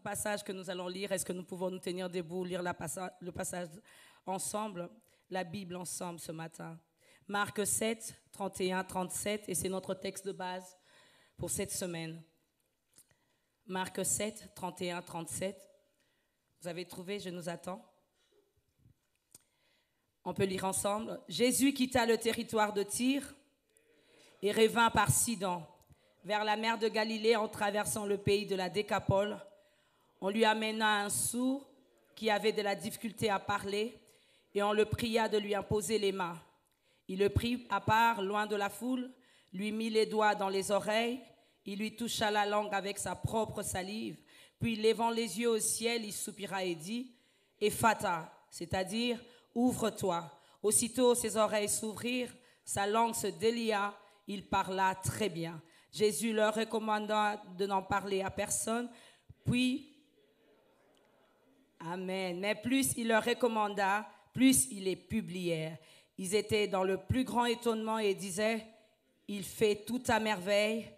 Passage que nous allons lire, est-ce que nous pouvons nous tenir debout, lire le passage ensemble, la Bible ensemble ce matin. Marc 7, 31, 37, et c'est notre texte de base pour cette semaine. Marc 7, 31, 37. Vous avez trouvé, je nous attends. On peut lire ensemble. Jésus quitta le territoire de Tyr et revint par Sidon, vers la mer de Galilée en traversant le pays de la Décapole. On lui amena un sourd qui avait de la difficulté à parler et on le pria de lui imposer les mains. Il le prit à part, loin de la foule, lui mit les doigts dans les oreilles, il lui toucha la langue avec sa propre salive, puis levant les yeux au ciel, il soupira et dit « Ephata », c'est-à-dire « Ouvre-toi ». Aussitôt ses oreilles s'ouvrirent, sa langue se délia, il parla très bien. Jésus leur recommanda de n'en parler à personne, puis... Amen. Mais plus il leur recommanda, plus ils les publièrent. Ils étaient dans le plus grand étonnement et disaient, il fait tout à merveille,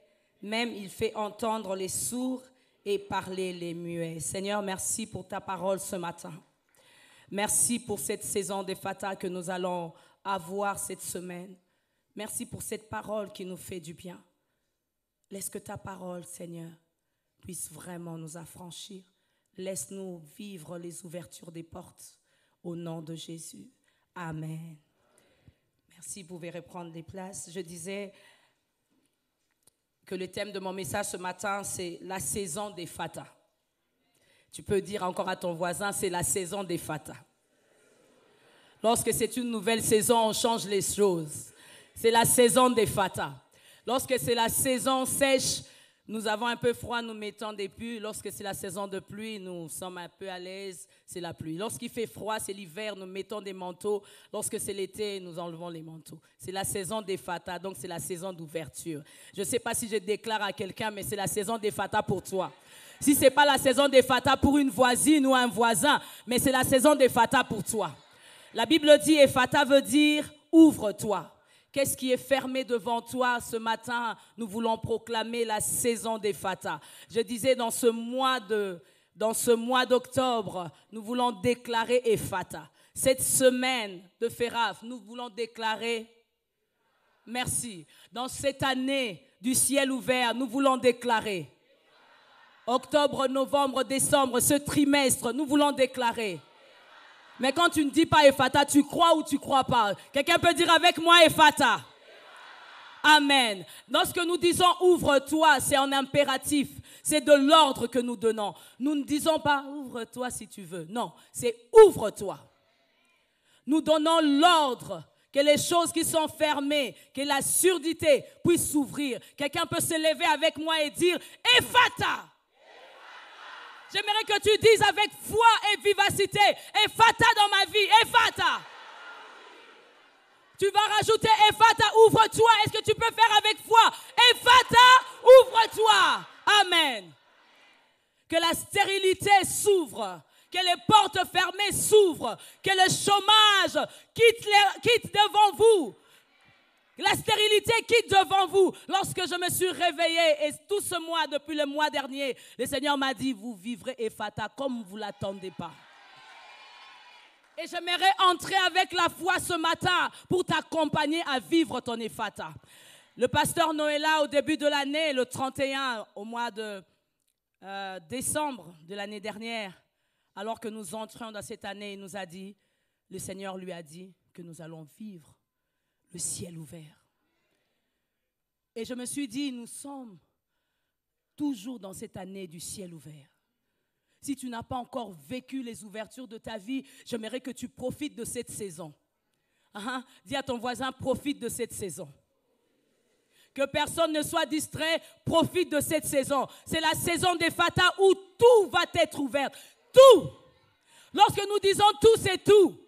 même il fait entendre les sourds et parler les muets. Seigneur, merci pour ta parole ce matin. Merci pour cette saison d'Ephata que nous allons avoir cette semaine. Merci pour cette parole qui nous fait du bien. Laisse que ta parole, Seigneur, puisse vraiment nous affranchir. Laisse-nous vivre les ouvertures des portes au nom de Jésus. Amen. Merci, vous pouvez reprendre les places. Je disais que le thème de mon message ce matin, c'est la saison d'Ephata. Tu peux dire encore à ton voisin, c'est la saison d'Ephata. Lorsque c'est une nouvelle saison, on change les choses. C'est la saison d'Ephata. Lorsque c'est la saison sèche, nous avons un peu froid, nous mettons des pulls. Lorsque c'est la saison de pluie, nous sommes un peu à l'aise, c'est la pluie. Lorsqu'il fait froid, c'est l'hiver, nous mettons des manteaux. Lorsque c'est l'été, nous enlevons les manteaux. C'est la saison d'Ephata, donc c'est la saison d'ouverture. Je ne sais pas si je déclare à quelqu'un, mais c'est la saison d'Ephata pour toi. Si ce n'est pas la saison d'Ephata pour une voisine ou un voisin, mais c'est la saison d'Ephata pour toi. La Bible dit, Ephata veut dire « ouvre-toi ». Qu'est-ce qui est fermé devant toi ce matin? Nous voulons proclamer la saison d'Ephata. Je disais dans ce mois d'octobre, nous voulons déclarer Ephata. Cette semaine de Feraf, nous voulons déclarer merci. Dans cette année du ciel ouvert, nous voulons déclarer octobre, novembre, décembre, ce trimestre, nous voulons déclarer. Mais quand tu ne dis pas Ephata, tu crois ou tu ne crois pas? Quelqu'un peut dire avec moi Ephata. Amen. Lorsque nous disons ouvre-toi, c'est en impératif. C'est de l'ordre que nous donnons. Nous ne disons pas ouvre-toi si tu veux. Non, c'est ouvre-toi. Nous donnons l'ordre que les choses qui sont fermées, que la surdité puisse s'ouvrir. Quelqu'un peut se lever avec moi et dire Ephata. J'aimerais que tu dises avec foi et vivacité, Ephata dans ma vie, Ephata. Tu vas rajouter Ephata, ouvre-toi. Est-ce que tu peux faire avec foi? Ephata, ouvre-toi. Amen. Que la stérilité s'ouvre, que les portes fermées s'ouvrent, que le chômage quitte devant vous. La stérilité quitte devant vous. Lorsque je me suis réveillée, et tout ce mois, depuis le mois dernier, le Seigneur m'a dit, vous vivrez Ephata comme vous ne l'attendez pas. Et j'aimerais entrer avec la foi ce matin pour t'accompagner à vivre ton Ephata. Le pasteur Noëlla, au début de l'année, le 31, au mois de décembre de l'année dernière, alors que nous entrions dans cette année, il nous a dit, le Seigneur lui a dit que nous allons vivre le ciel ouvert. Et je me suis dit, nous sommes toujours dans cette année du ciel ouvert. Si tu n'as pas encore vécu les ouvertures de ta vie, j'aimerais que tu profites de cette saison. Dis à ton voisin, profite de cette saison. Que personne ne soit distrait, profite de cette saison. C'est la saison d'Ephata où tout va être ouvert. Tout. Lorsque nous disons tout, c'est tout.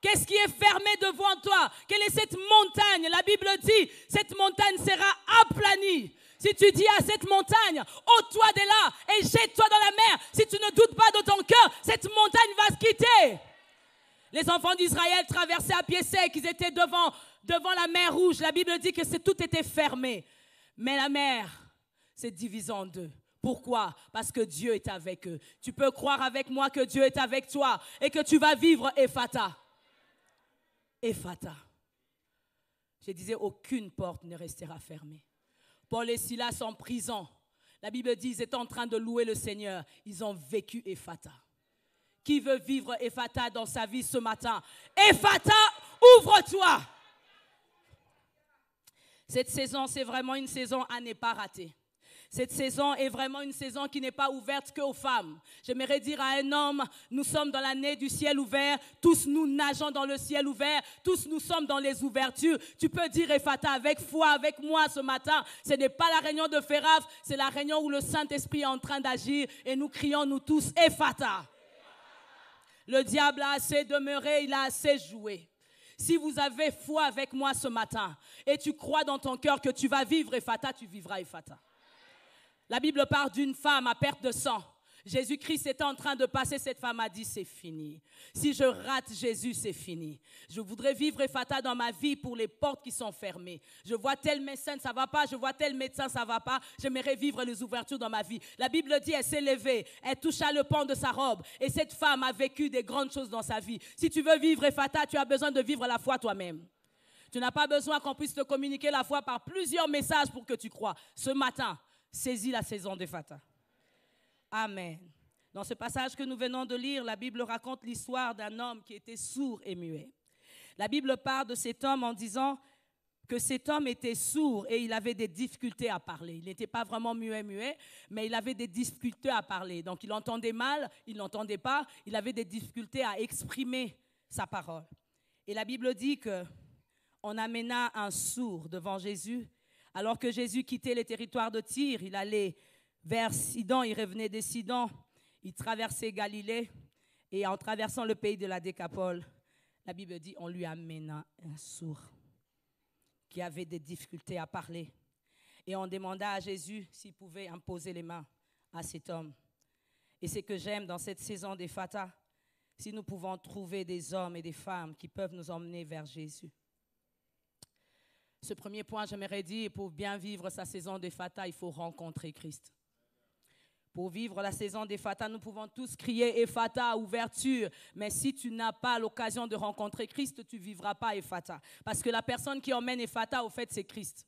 Qu'est-ce qui est fermé devant toi? Quelle est cette montagne? La Bible dit, cette montagne sera aplanie. Si tu dis à cette montagne, ôte-toi de là et jette-toi dans la mer, si tu ne doutes pas de ton cœur, cette montagne va se quitter. Les enfants d'Israël traversaient à pied sec, ils étaient devant la mer Rouge. La Bible dit que tout était fermé. Mais la mer s'est divisée en deux. Pourquoi? Parce que Dieu est avec eux. Tu peux croire avec moi que Dieu est avec toi et que tu vas vivre Ephata. Ephata. Je disais, aucune porte ne restera fermée. Paul et Silas en prison. La Bible dit, ils étaient en train de louer le Seigneur. Ils ont vécu Ephata. Qui veut vivre Ephata dans sa vie ce matin? Ephata, ouvre-toi! Cette saison, c'est vraiment une saison à ne pas rater. Cette saison est vraiment une saison qui n'est pas ouverte qu'aux femmes. J'aimerais dire à un homme, nous sommes dans l'année du ciel ouvert, tous nous nageons dans le ciel ouvert, tous nous sommes dans les ouvertures. Tu peux dire Ephata avec foi, avec moi ce matin. Ce n'est pas la réunion de Ferraf, c'est la réunion où le Saint-Esprit est en train d'agir et nous crions nous tous Ephata. Le diable a assez demeuré, il a assez joué. Si vous avez foi avec moi ce matin et tu crois dans ton cœur que tu vas vivre Ephata, tu vivras Ephata. La Bible parle d'une femme à perte de sang. Jésus-Christ était en train de passer, cette femme a dit c'est fini. Si je rate Jésus, c'est fini. Je voudrais vivre Ephata dans ma vie pour les portes qui sont fermées. Je vois tel médecin, ça ne va pas. Je vois tel médecin, ça ne va pas. J'aimerais vivre les ouvertures dans ma vie. La Bible dit, elle s'est levée, elle toucha le pan de sa robe. Et cette femme a vécu des grandes choses dans sa vie. Si tu veux vivre Ephata, tu as besoin de vivre la foi toi-même. Tu n'as pas besoin qu'on puisse te communiquer la foi par plusieurs messages pour que tu crois. Ce matin, saisis la saison d'Ephata. Amen. Dans ce passage que nous venons de lire, la Bible raconte l'histoire d'un homme qui était sourd et muet. La Bible parle de cet homme en disant que cet homme était sourd et il avait des difficultés à parler. Il n'était pas vraiment muet, mais il avait des difficultés à parler. Donc il entendait mal, il n'entendait pas, il avait des difficultés à exprimer sa parole. Et la Bible dit qu'on amena un sourd devant Jésus. Alors que Jésus quittait les territoires de Tyr, il allait vers Sidon, il revenait de Sidon, il traversait Galilée et en traversant le pays de la Décapole, la Bible dit on lui amena un sourd qui avait des difficultés à parler. Et on demanda à Jésus s'il pouvait imposer les mains à cet homme. Et c'est que j'aime dans cette saison d'Ephata, si nous pouvons trouver des hommes et des femmes qui peuvent nous emmener vers Jésus. Ce premier point, j'aimerais dire, pour bien vivre sa saison d'Ephata, il faut rencontrer Christ. Pour vivre la saison d'Ephata, nous pouvons tous crier Ephata, ouverture. Mais si tu n'as pas l'occasion de rencontrer Christ, tu ne vivras pas Ephata. Parce que la personne qui emmène Ephata, au fait, c'est Christ.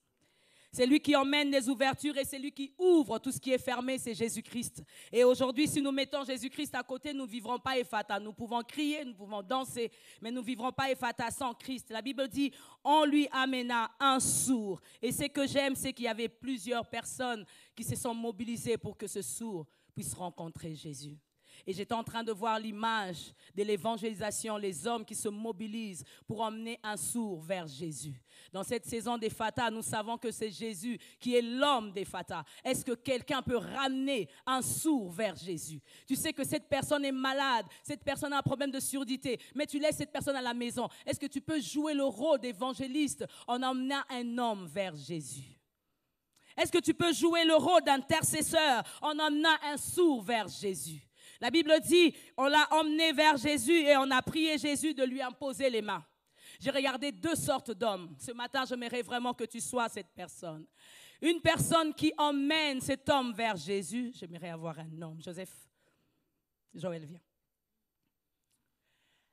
C'est lui qui emmène les ouvertures et c'est lui qui ouvre tout ce qui est fermé, c'est Jésus-Christ. Et aujourd'hui, si nous mettons Jésus-Christ à côté, nous ne vivrons pas Ephata. Nous pouvons crier, nous pouvons danser, mais nous ne vivrons pas Ephata sans Christ. La Bible dit, on lui amena un sourd. Et ce que j'aime, c'est qu'il y avait plusieurs personnes qui se sont mobilisées pour que ce sourd puisse rencontrer Jésus. Et j'étais en train de voir l'image de l'évangélisation, les hommes qui se mobilisent pour emmener un sourd vers Jésus. Dans cette saison d'Ephata, nous savons que c'est Jésus qui est l'homme d'Ephata. Est-ce que quelqu'un peut ramener un sourd vers Jésus? Tu sais que cette personne est malade, cette personne a un problème de surdité, mais tu laisses cette personne à la maison. Est-ce que tu peux jouer le rôle d'évangéliste en emmenant un homme vers Jésus? Est-ce que tu peux jouer le rôle d'intercesseur en emmenant un sourd vers Jésus? La Bible dit, on l'a emmené vers Jésus et on a prié Jésus de lui imposer les mains. J'ai regardé deux sortes d'hommes. Ce matin, j'aimerais vraiment que tu sois cette personne. Une personne qui emmène cet homme vers Jésus. J'aimerais avoir un homme. Joseph, Joël, viens.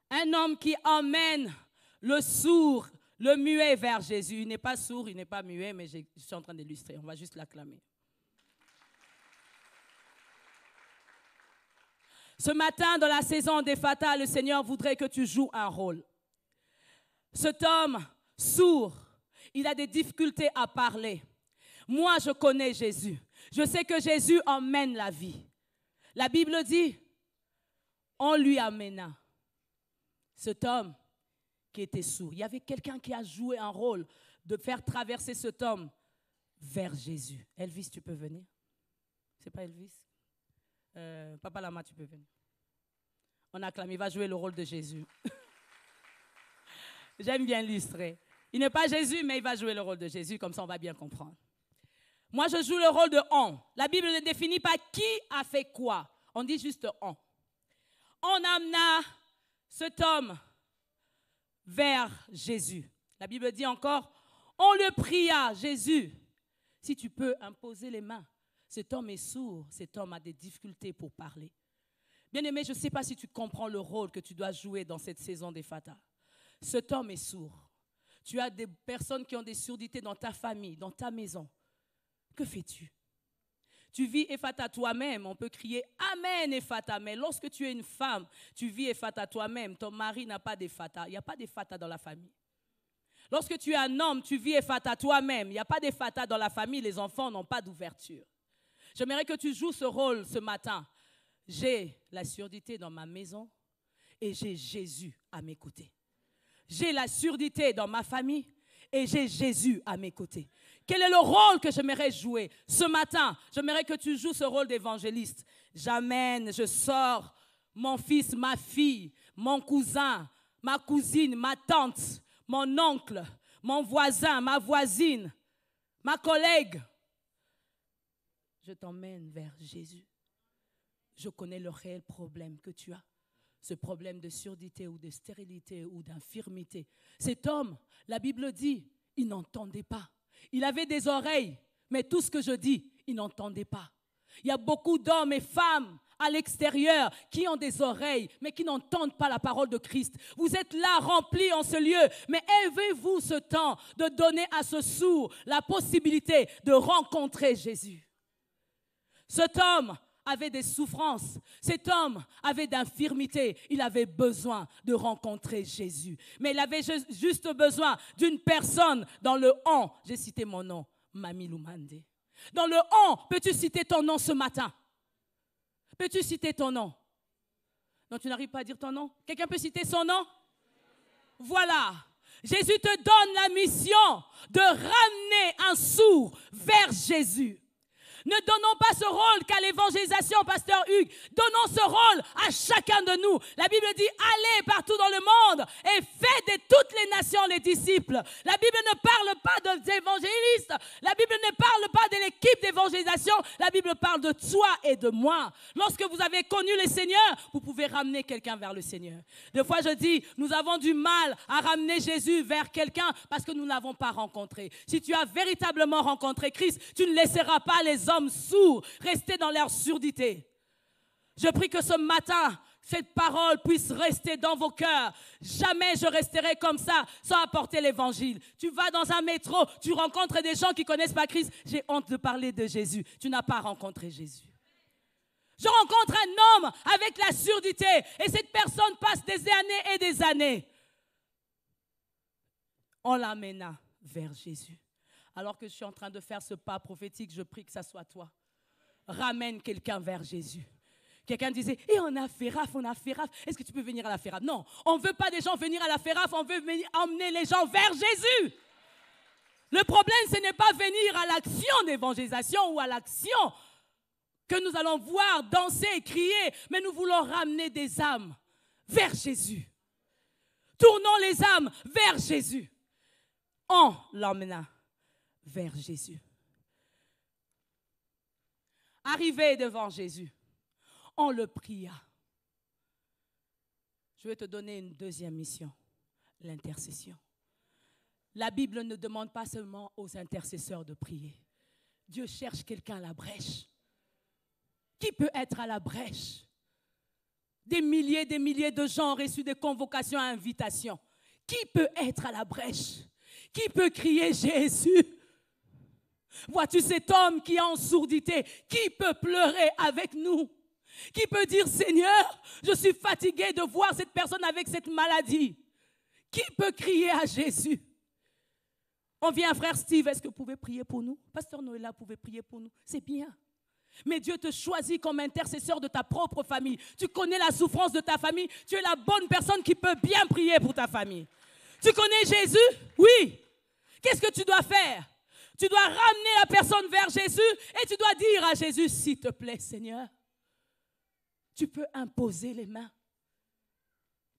Un homme qui emmène le sourd, le muet vers Jésus. Il n'est pas sourd, il n'est pas muet, mais je suis en train d'illustrer. On va juste l'acclamer. Ce matin, dans la saison d'Ephata, le Seigneur voudrait que tu joues un rôle. Cet homme sourd, il a des difficultés à parler. Moi, je connais Jésus. Je sais que Jésus emmène la vie. La Bible dit, on lui amena cet homme qui était sourd. Il y avait quelqu'un qui a joué un rôle de faire traverser cet homme vers Jésus. Elvis, tu peux venir? C'est pas Elvis? Papa Lama, tu peux venir. On acclame, il va jouer le rôle de Jésus. J'aime bien illustrer. Il n'est pas Jésus, mais il va jouer le rôle de Jésus, comme ça on va bien comprendre. Moi, je joue le rôle de on. La Bible ne définit pas qui a fait quoi. On dit juste on. On amena cet homme vers Jésus. La Bible dit encore, on le pria, Jésus, si tu peux imposer les mains Cet homme est sourd, cet homme a des difficultés pour parler. Bien-aimé, je ne sais pas si tu comprends le rôle que tu dois jouer dans cette saison d'Ephata. Cet homme est sourd. Tu as des personnes qui ont des surdités dans ta famille, dans ta maison. Que fais-tu? Tu vis Ephata toi-même, on peut crier Amen Ephata, mais lorsque tu es une femme, tu vis Ephata toi-même, ton mari n'a pas d'Ephata, il n'y a pas d'Ephata dans la famille. Lorsque tu es un homme, tu vis Ephata toi-même, il n'y a pas d'Ephata dans la famille, les enfants n'ont pas d'ouverture. J'aimerais que tu joues ce rôle ce matin. J'ai la surdité dans ma maison et j'ai Jésus à mes côtés. J'ai la surdité dans ma famille et j'ai Jésus à mes côtés. Quel est le rôle que j'aimerais jouer ce matin? J'aimerais que tu joues ce rôle d'évangéliste. J'amène, je sors mon fils, ma fille, mon cousin, ma cousine, ma tante, mon oncle, mon voisin, ma voisine, ma collègue. Je t'emmène vers Jésus. Je connais le réel problème que tu as. Ce problème de surdité ou de stérilité ou d'infirmité. Cet homme, la Bible dit, il n'entendait pas. Il avait des oreilles, mais tout ce que je dis, il n'entendait pas. Il y a beaucoup d'hommes et femmes à l'extérieur qui ont des oreilles, mais qui n'entendent pas la parole de Christ. Vous êtes là, remplis en ce lieu, mais avez-vous ce temps de donner à ce sourd la possibilité de rencontrer Jésus? Cet homme avait des souffrances. Cet homme avait d'infirmité. Il avait besoin de rencontrer Jésus. Mais il avait juste besoin d'une personne dans le on. J'ai cité mon nom, Mami Lumande. Dans le on, peux-tu citer ton nom ce matin? Peux-tu citer ton nom? Non, tu n'arrives pas à dire ton nom? Quelqu'un peut citer son nom? Voilà. Jésus te donne la mission de ramener un sourd vers Jésus. Ne donnons pas ce rôle qu'à l'évangélisation, pasteur Hugues. Donnons ce rôle à chacun de nous. La Bible dit, allez partout dans le monde et faites de toutes les nations les disciples. La Bible ne parle pas d'évangélistes. La Bible ne parle pas de l'équipe d'évangélisation. La Bible parle de toi et de moi. Lorsque vous avez connu le Seigneur, vous pouvez ramener quelqu'un vers le Seigneur. Des fois, je dis, nous avons du mal à ramener Jésus vers quelqu'un parce que nous ne l'avons pas rencontré. Si tu as véritablement rencontré Christ, tu ne laisseras pas les hommes sourds rester dans leur surdité. Je prie que ce matin, cette parole puisse rester dans vos cœurs. Jamais je resterai comme ça sans apporter l'évangile. Tu vas dans un métro, tu rencontres des gens qui ne connaissent pas Christ. J'ai honte de parler de Jésus. Tu n'as pas rencontré Jésus. Je rencontre un homme avec la surdité et cette personne passe des années et des années. On l'amena vers Jésus. Alors que je suis en train de faire ce pas prophétique, je prie que ça soit toi. Ramène quelqu'un vers Jésus. Quelqu'un disait, et on a FERAF. Est-ce que tu peux venir à la FERAF? Non, on ne veut pas des gens venir à la FERAF, on veut emmener les gens vers Jésus. Le problème, ce n'est pas venir à l'action d'évangélisation ou à l'action que nous allons voir, danser, crier, mais nous voulons ramener des âmes vers Jésus. Tournons les âmes vers Jésus. On l'emmena vers Jésus. Arrivé devant Jésus, on le pria. Je vais te donner une deuxième mission, l'intercession. La Bible ne demande pas seulement aux intercesseurs de prier. Dieu cherche quelqu'un à la brèche. Qui peut être à la brèche? Des milliers de gens ont reçu des convocations à invitation. Qui peut être à la brèche? Qui peut crier Jésus? Vois-tu cet homme qui est en sourdité? Qui peut pleurer avec nous? Qui peut dire, Seigneur, je suis fatigué de voir cette personne avec cette maladie? Qui peut crier à Jésus? On vient, frère Steve, est-ce que vous pouvez prier pour nous? Pasteur Noëlla, vous pouvez prier pour nous? C'est bien. Mais Dieu te choisit comme intercesseur de ta propre famille. Tu connais la souffrance de ta famille. Tu es la bonne personne qui peut bien prier pour ta famille. Tu connais Jésus? Oui. Qu'est-ce que tu dois faire? Tu dois ramener la personne vers Jésus et tu dois dire à Jésus, s'il te plaît, Seigneur, tu peux imposer les mains.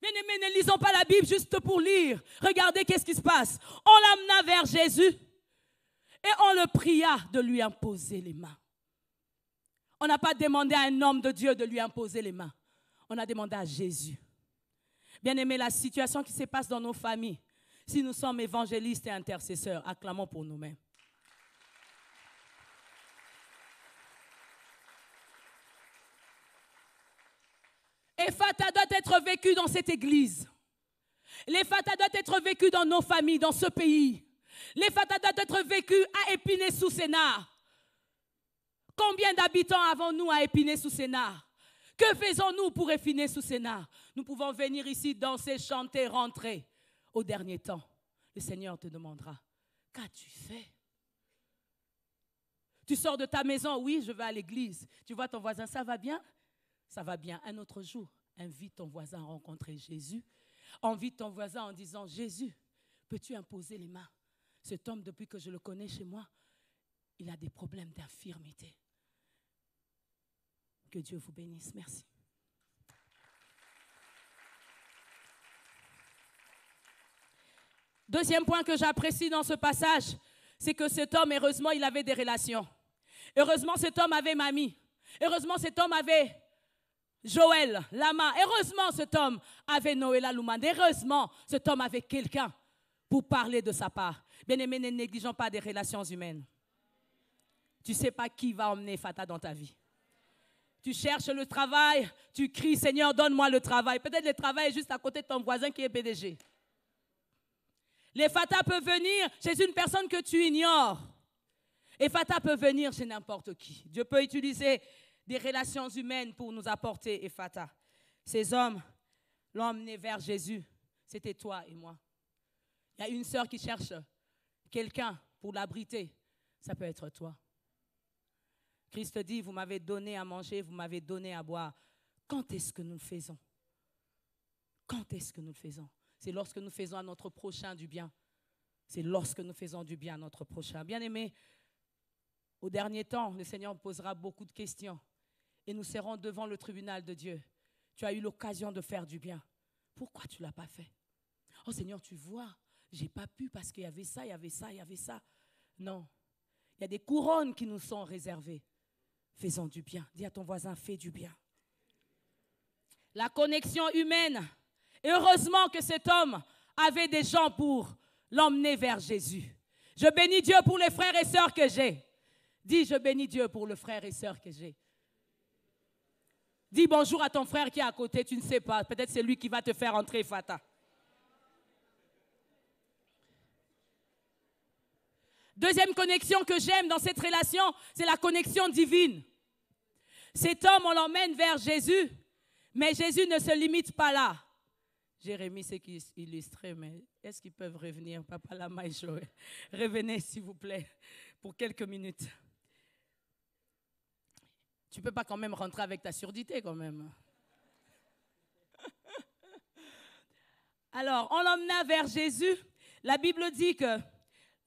Bien-aimés, ne lisons pas la Bible juste pour lire. Regardez qu'est-ce qui se passe. On l'amena vers Jésus et on le pria de lui imposer les mains. On n'a pas demandé à un homme de Dieu de lui imposer les mains. On a demandé à Jésus. Bien-aimés, la situation qui se passe dans nos familles, si nous sommes évangélistes et intercesseurs, acclamons pour nous-mêmes. L'Ephata doit être vécu dans cette église. L'Ephata doit être vécu dans nos familles, dans ce pays. L'Ephata doit être vécu à Épinay-sous-Sénart. Combien d'habitants avons-nous à Épinay-sous-Sénart? Que faisons-nous pour Épinay-sous-Sénart? Nous pouvons venir ici, danser, chanter, rentrer. Au dernier temps, le Seigneur te demandera, qu'as-tu fait? Tu sors de ta maison, oui, je vais à l'église. Tu vois ton voisin, ça va bien? Ça va bien. Un autre jour, invite ton voisin à rencontrer Jésus. Invite ton voisin en disant, Jésus, peux-tu imposer les mains? Cet homme, depuis que je le connais chez moi, il a des problèmes d'infirmité. Que Dieu vous bénisse. Merci. Deuxième point que j'apprécie dans ce passage, c'est que cet homme, heureusement, il avait des relations. Heureusement, cet homme avait Mamie. Heureusement, cet homme avait Joël, Lama. Heureusement, cet homme avait Noëlla Loumane. Heureusement, cet homme avait quelqu'un pour parler de sa part. Bien-aimés, ne négligeons pas des relations humaines. Tu ne sais pas qui va emmener Fata dans ta vie. Tu cherches le travail, tu cries, Seigneur, donne-moi le travail. Peut-être le travail est juste à côté de ton voisin qui est PDG. Les Fata peuvent venir chez une personne que tu ignores. Et Fata peut venir chez n'importe qui. Dieu peut utiliser des relations humaines pour nous apporter Ephata. Ces hommes l'ont emmené vers Jésus. C'était toi et moi. Il y a une sœur qui cherche quelqu'un pour l'abriter. Ça peut être toi. Christ dit, vous m'avez donné à manger, vous m'avez donné à boire. Quand est-ce que nous le faisons? Quand est-ce que nous le faisons? C'est lorsque nous faisons à notre prochain du bien. C'est lorsque nous faisons du bien à notre prochain. Bien-aimés, au dernier temps, le Seigneur posera beaucoup de questions. Et nous serons devant le tribunal de Dieu. Tu as eu l'occasion de faire du bien. Pourquoi tu ne l'as pas fait? Oh Seigneur, tu vois, je n'ai pas pu parce qu'il y avait ça, il y avait ça, il y avait ça. Non. Il y a des couronnes qui nous sont réservées. Faisons du bien. Dis à ton voisin, fais du bien. La connexion humaine. Et heureusement que cet homme avait des gens pour l'emmener vers Jésus. Je bénis Dieu pour les frères et sœurs que j'ai. Dis, je bénis Dieu pour le frère et sœur que j'ai. Dis bonjour à ton frère qui est à côté, tu ne sais pas. Peut-être c'est lui qui va te faire entrer, Fata. Deuxième connexion que j'aime dans cette relation, c'est la connexion divine. Cet homme, on l'emmène vers Jésus, mais Jésus ne se limite pas là. Jérémie, c'est qui est illustré, mais est-ce qu'ils peuvent revenir? Papa Lama et Joël, revenez s'il vous plaît, pour quelques minutes. Tu ne peux pas quand même rentrer avec ta surdité quand même. Alors, on l'emmena vers Jésus. La Bible dit que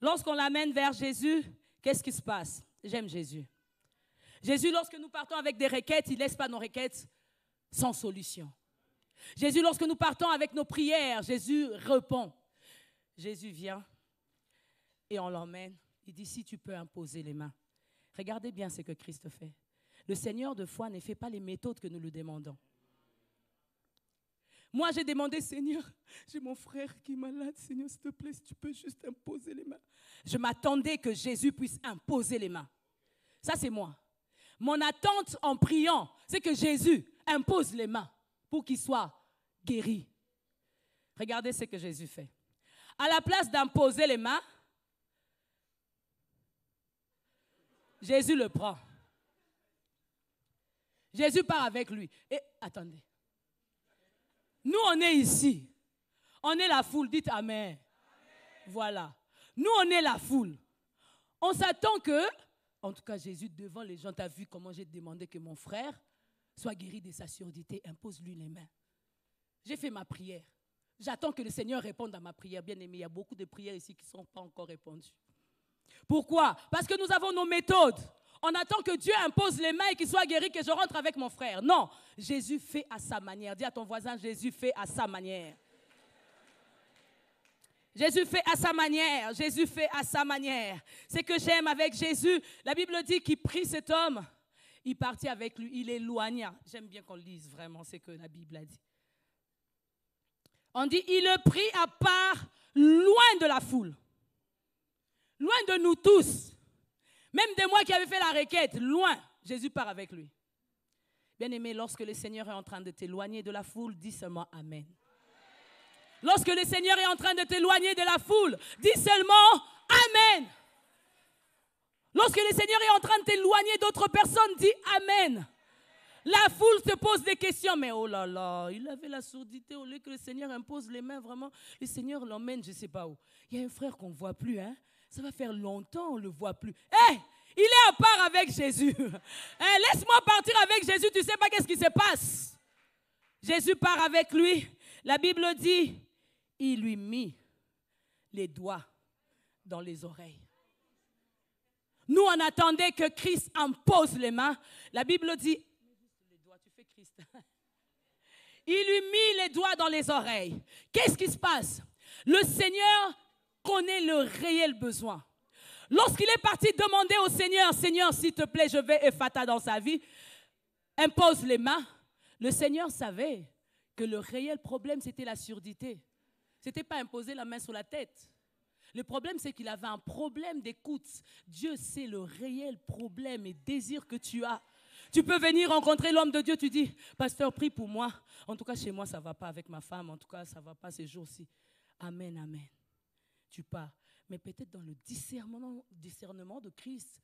lorsqu'on l'amène vers Jésus, qu'est-ce qui se passe? J'aime Jésus. Jésus, lorsque nous partons avec des requêtes, il ne laisse pas nos requêtes sans solution. Jésus, lorsque nous partons avec nos prières, Jésus répond. Jésus vient et on l'emmène. Il dit, si tu peux imposer les mains. Regardez bien ce que Christ fait. Le Seigneur de foi ne fait pas les méthodes que nous lui demandons. Moi, j'ai demandé, Seigneur, j'ai mon frère qui est malade. Seigneur, s'il te plaît, si tu peux juste imposer les mains. Je m'attendais que Jésus puisse imposer les mains. Ça, c'est moi. Mon attente en priant, c'est que Jésus impose les mains pour qu'il soit guéri. Regardez ce que Jésus fait. À la place d'imposer les mains, Jésus le prend. Jésus part avec lui. Et attendez. Nous, on est ici. On est la foule. Dites Amen. Amen. Voilà. Nous, on est la foule. On s'attend que, en tout cas, Jésus, devant les gens, tu as vu comment j'ai demandé que mon frère soit guéri de sa surdité. Impose-lui les mains. J'ai fait ma prière. J'attends que le Seigneur réponde à ma prière. Bien aimé, il y a beaucoup de prières ici qui ne sont pas encore répondues. Pourquoi? Parce que nous avons nos méthodes. On attend que Dieu impose les mains et qu'il soit guéri, que je rentre avec mon frère. Non, Jésus fait à sa manière. Dis à ton voisin, Jésus fait à sa manière. Jésus fait à sa manière. Jésus fait à sa manière. C'est que j'aime avec Jésus. La Bible dit qu'il prit cet homme. Il partit avec lui. Il éloigna. J'aime bien qu'on lise vraiment ce que la Bible a dit. On dit, il le prit à part, loin de la foule. Loin de nous tous. Même de moi qui avais fait la requête, loin, Jésus part avec lui. Bien-aimé, lorsque le Seigneur est en train de t'éloigner de la foule, dis seulement Amen. Lorsque le Seigneur est en train de t'éloigner de la foule, dis seulement Amen. Lorsque le Seigneur est en train de t'éloigner d'autres personnes, dis Amen. La foule te pose des questions, mais oh là là, il avait la surdité, au lieu que le Seigneur impose les mains, vraiment, le Seigneur l'emmène je ne sais pas où. Il y a un frère qu'on ne voit plus, hein? Ça va faire longtemps on ne le voit plus. Hé, il est à part avec Jésus. Laisse-moi partir avec Jésus, tu ne sais pas qu'est-ce qui se passe. Jésus part avec lui. La Bible dit, il lui mit les doigts dans les oreilles. Nous, on attendait que Christ impose les mains. La Bible dit, tu fais Christ. Il lui mit les doigts dans les oreilles. Qu'est-ce qui se passe? Le Seigneur connaît le réel besoin. Lorsqu'il est parti demander au Seigneur, Seigneur, s'il te plaît, je vais Ephata dans sa vie, impose les mains. Le Seigneur savait que le réel problème, c'était la surdité. Ce n'était pas imposer la main sur la tête. Le problème, c'est qu'il avait un problème d'écoute. Dieu sait le réel problème et désir que tu as. Tu peux venir rencontrer l'homme de Dieu, tu dis, pasteur, prie pour moi. En tout cas, chez moi, ça ne va pas avec ma femme. En tout cas, ça ne va pas ces jours-ci. Amen, amen. Tu pars. Mais peut-être dans le discernement de Christ,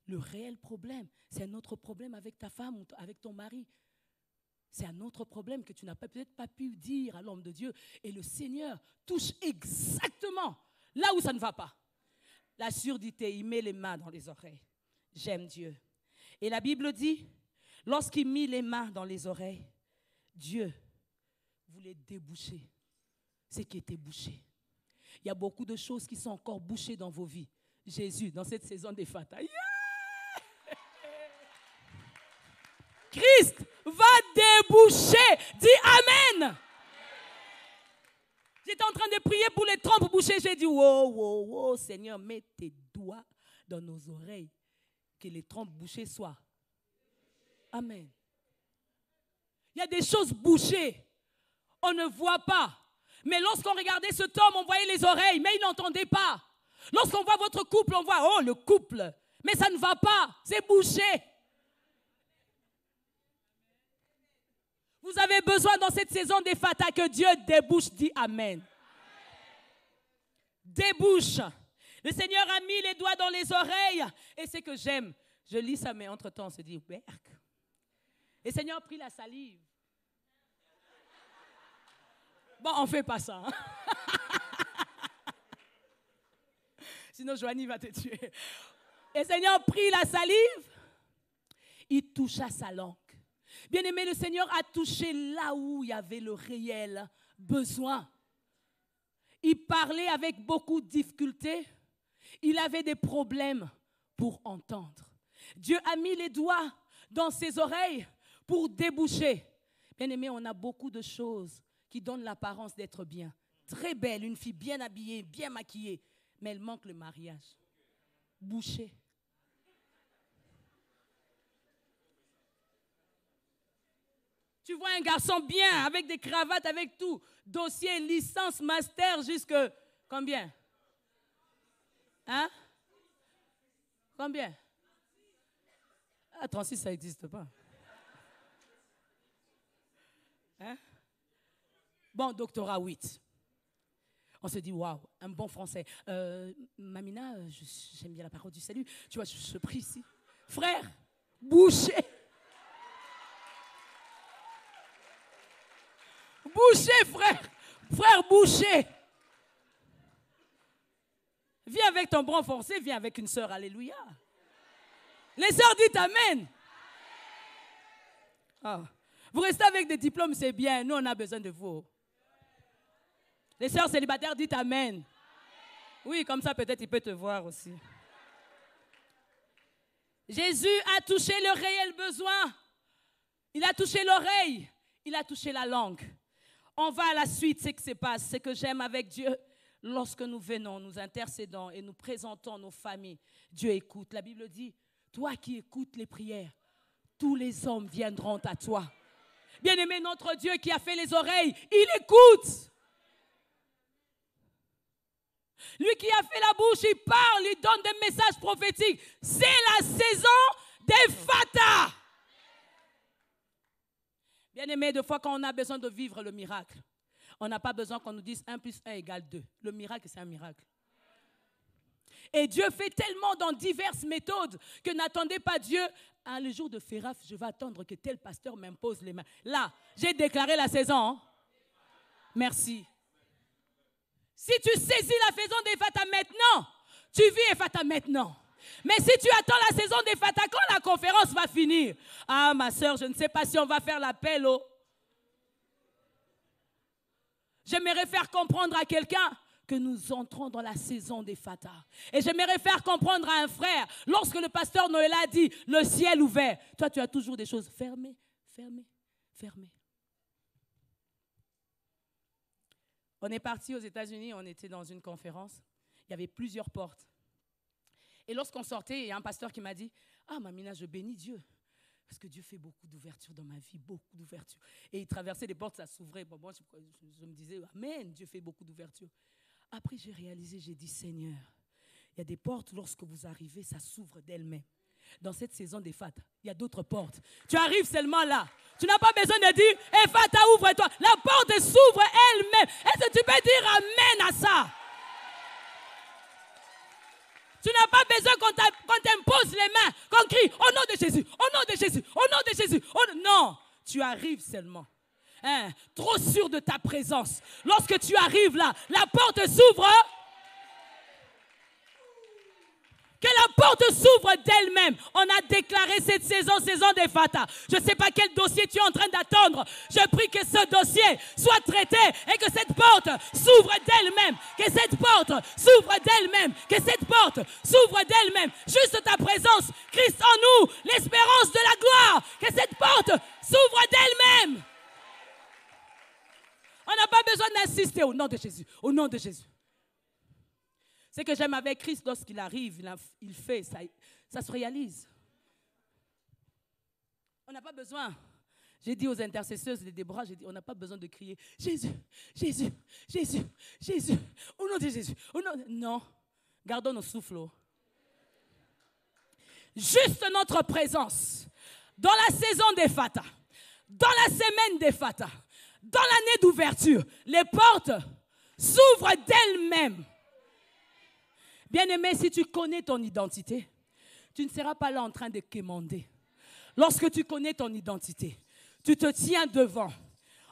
le réel problème, c'est un autre problème avec ta femme ou avec ton mari. C'est un autre problème que tu n'as peut-être pas pu dire à l'homme de Dieu. Et le Seigneur touche exactement là où ça ne va pas. La surdité, il met les mains dans les oreilles. J'aime Dieu. Et la Bible dit, lorsqu'il mit les mains dans les oreilles, Dieu voulait déboucher ce qui était bouché. Il y a beaucoup de choses qui sont encore bouchées dans vos vies. Jésus, dans cette saison d'Ephata, yeah! Christ va déboucher. Dis Amen. J'étais en train de prier pour les trompes bouchées. J'ai dit, wow, Seigneur, mets tes doigts dans nos oreilles. Que les trompes bouchées soient. Amen. Il y a des choses bouchées. On ne voit pas. Mais lorsqu'on regardait cet homme, on voyait les oreilles, mais il n'entendait pas. Lorsqu'on voit votre couple, on voit, oh, le couple. Mais ça ne va pas, c'est bouché. Vous avez besoin dans cette saison d'Ephata que Dieu débouche, dit Amen. Débouche. Le Seigneur a mis les doigts dans les oreilles. Et c'est que j'aime. Je lis ça, mais entre-temps, on se dit, berk. Le Seigneur a pris la salive. Bon, on ne fait pas ça. Hein? Sinon, Joanie va te tuer. Le Seigneur a pris la salive. Il toucha sa langue. Bien-aimé, le Seigneur a touché là où il y avait le réel besoin. Il parlait avec beaucoup de difficultés. Il avait des problèmes pour entendre. Dieu a mis les doigts dans ses oreilles pour déboucher. Bien-aimé, on a beaucoup de choses qui donnent l'apparence d'être bien. Très belle, une fille bien habillée, bien maquillée. Mais elle manque le mariage. Bouché. Tu vois un garçon bien, avec des cravates, avec tout. Dossier, licence, master, jusque... Combien? Hein? Combien? Ah, 36, ça n'existe pas. Hein? Bon, doctorat 8. On se dit, waouh, un bon français. Mamina, j'aime bien la parole du salut. Tu vois, je prie ici. Frère, boucher. Boucher, frère. Frère, boucher. Viens avec ton bon français, viens avec une sœur, alléluia. Les sœurs, dites Amen. Ah. Vous restez avec des diplômes, c'est bien. Nous, on a besoin de vous. Les sœurs célibataires, dites Amen. Oui, comme ça, peut-être, il peut te voir aussi. Jésus a touché le réel besoin. Il a touché l'oreille. Il a touché la langue. On va à la suite, c'est ce qui se passe. Ce que j'aime avec Dieu, lorsque nous venons, nous intercédons et nous présentons nos familles, Dieu écoute. La Bible dit, toi qui écoutes les prières, tous les hommes viendront à toi. Bien-aimé, notre Dieu qui a fait les oreilles, il écoute. Lui qui a fait la bouche, il parle, il donne des messages prophétiques. C'est la saison d'Ephata. Bien-aimés, des fois quand on a besoin de vivre le miracle, on n'a pas besoin qu'on nous dise 1 + 1 = 2. Le miracle, c'est un miracle. Et Dieu fait tellement dans diverses méthodes que n'attendez pas Dieu. Ah, le jour de Féraf, je vais attendre que tel pasteur m'impose les mains. Là, j'ai déclaré la saison. Hein? Merci. Si tu saisis la saison d'Ephata maintenant, tu vis Ephata maintenant. Mais si tu attends la saison d'Ephata, quand la conférence va finir, ah ma soeur, je ne sais pas si on va faire l'appel. Oh. J'aimerais faire comprendre à quelqu'un que nous entrons dans la saison d'Ephata. Et j'aimerais faire comprendre à un frère, lorsque le pasteur Noël a dit, le ciel ouvert, toi tu as toujours des choses fermées, fermées, fermées. On est parti aux États-Unis, on était dans une conférence, il y avait plusieurs portes. Et lorsqu'on sortait, il y a un pasteur qui m'a dit, ah Mamina, je bénis Dieu. Parce que Dieu fait beaucoup d'ouvertures dans ma vie, beaucoup d'ouvertures. Et il traversait les portes, ça s'ouvrait. Bon, moi, je me disais, amen, Dieu fait beaucoup d'ouvertures. Après, j'ai réalisé, j'ai dit, Seigneur, il y a des portes, lorsque vous arrivez, ça s'ouvre d'elles-mêmes. Dans cette saison d'Ephata, il y a d'autres portes. Tu arrives seulement là. Tu n'as pas besoin de dire, Ephata, ouvre-toi. La porte s'ouvre elle-même. Est-ce que tu peux dire amen à ça? Tu n'as pas besoin qu'on t'impose les mains, qu'on crie au nom de Jésus, au nom de Jésus, au nom de Jésus. Non, tu arrives seulement. Hein, trop sûr de ta présence. Lorsque tu arrives là, la porte s'ouvre. Que la porte s'ouvre d'elle-même. On a déclaré cette saison d'Ephata. Je ne sais pas quel dossier tu es en train d'attendre. Je prie que ce dossier soit traité et que cette porte s'ouvre d'elle-même. Que cette porte s'ouvre d'elle-même. Que cette porte s'ouvre d'elle-même. Juste ta présence, Christ en nous, l'espérance de la gloire. Que cette porte s'ouvre d'elle-même. On n'a pas besoin d'insister au nom de Jésus. Au nom de Jésus. Ce que j'aime avec Christ, lorsqu'il arrive, il fait, ça se réalise. On n'a pas besoin. J'ai dit aux intercesseuses de Déborah, j'ai dit, on n'a pas besoin de crier Jésus, Jésus, Jésus, Jésus, au nom de Jésus. Au nom de... Non, gardons nos souffles. Juste notre présence dans la saison d'Ephata, dans la semaine d'Ephata, dans l'année d'ouverture, les portes s'ouvrent d'elles-mêmes. Bien-aimé, si tu connais ton identité, tu ne seras pas là en train de quémander. Lorsque tu connais ton identité, tu te tiens devant.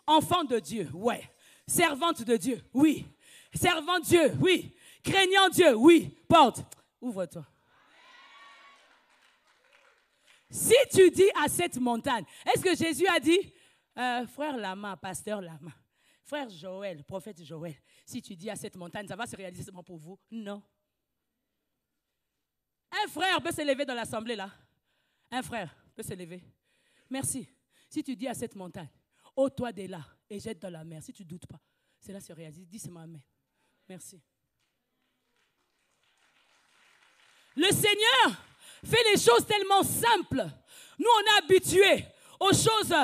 Enfant de Dieu, ouais. Servante de Dieu, oui. Servant Dieu, oui. Craignant Dieu, oui. Porte, ouvre-toi. Si tu dis à cette montagne, est-ce que Jésus a dit, frère Lama, pasteur Lama, frère Joël, prophète Joël, si tu dis à cette montagne, ça va se réaliser seulement pour vous? Non. Un frère peut se lever dans l'assemblée là. Un frère peut se lever. Merci. Si tu dis à cette montagne, ôte-toi de là et jette dans la mer, si tu ne doutes pas, cela se réalise. Dis seulement amen. Merci. Le Seigneur fait les choses tellement simples. Nous, on est habitués aux choses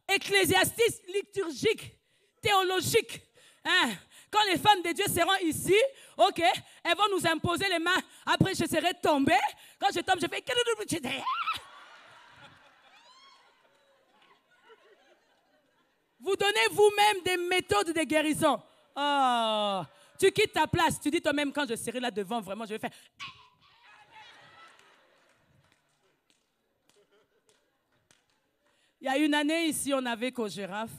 ecclésiastiques, liturgiques, théologiques. Hein? Quand les femmes de Dieu seront ici, ok, elles vont nous imposer les mains. Après, je serai tombée. Quand je tombe, je fais... Vous donnez vous-même des méthodes de guérison. Oh, tu quittes ta place. Tu dis toi-même, quand je serai là devant, vraiment, je vais faire... Il y a une année ici, on avait Cogéraf.